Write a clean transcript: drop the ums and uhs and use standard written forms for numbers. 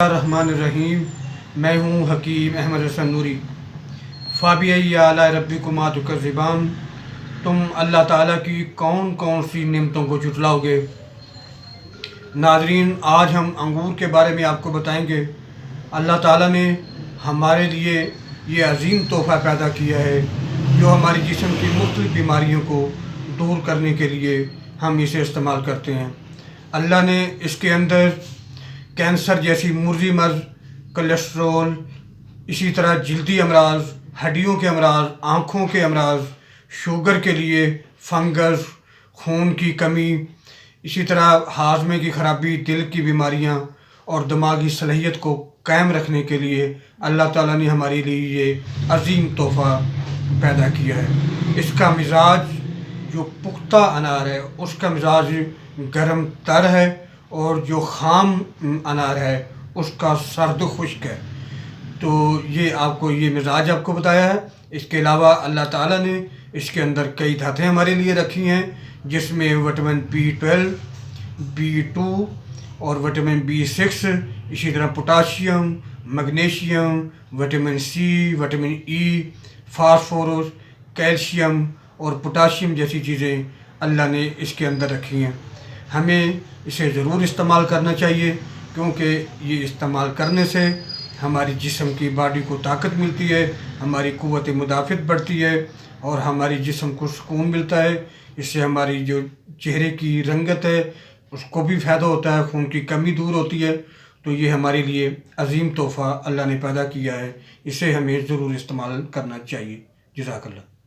الرحمن الرحیم۔ میں ہوں حکیم احمد حسن نوری۔ فابئی آلاء ربکما تکذبان۔ تم اللہ تعالیٰ کی کون کون سی نعمتوں کو جھٹلاؤ گے؟ ناظرین، آج ہم انگور کے بارے میں آپ کو بتائیں گے۔ اللہ تعالیٰ نے ہمارے لیے یہ عظیم تحفہ پیدا کیا ہے جو ہماری جسم کی مختلف بیماریوں کو دور کرنے کے لیے ہم اسے استعمال کرتے ہیں۔ اللہ نے اس کے اندر کینسر جیسی مرضی مرض، کولیسٹرول، اسی طرح جلدی امراض، ہڈیوں کے امراض، آنکھوں کے امراض، شوگر کے لیے، فنگس، خون کی کمی، اسی طرح ہاضمے کی خرابی، دل کی بیماریاں اور دماغی صلاحیت کو قائم رکھنے کے لیے اللہ تعالیٰ نے ہمارے لیے یہ عظیم تحفہ پیدا کیا ہے۔ اس کا مزاج جو پختہ انار ہے اس کا مزاج گرم تر ہے، اور جو خام انار ہے اس کا سرد خشک ہے۔ تو یہ آپ کو یہ مزاج آپ کو بتایا ہے۔ اس کے علاوہ اللہ تعالیٰ نے اس کے اندر کئی دھاتیں ہمارے لیے رکھی ہیں، جس میں وٹامن B12، B2 اور وٹامن B6، اسی طرح potassium, magnesium, vitamin C، vitamin E، phosphorus, calcium اور پوٹاشیم جیسی چیزیں اللہ نے اس کے اندر رکھی ہیں۔ ہمیں اسے ضرور استعمال کرنا چاہیے، کیونکہ یہ استعمال کرنے سے ہماری جسم کی باڈی کو طاقت ملتی ہے، ہماری قوت مدافعت بڑھتی ہے اور ہماری جسم کو سکون ملتا ہے۔ اس سے ہماری جو چہرے کی رنگت ہے اس کو بھی فائدہ ہوتا ہے، خون کی کمی دور ہوتی ہے۔ تو یہ ہمارے لیے عظیم تحفہ اللہ نے پیدا کیا ہے، اسے ہمیں ضرور استعمال کرنا چاہیے۔ جزاک اللہ۔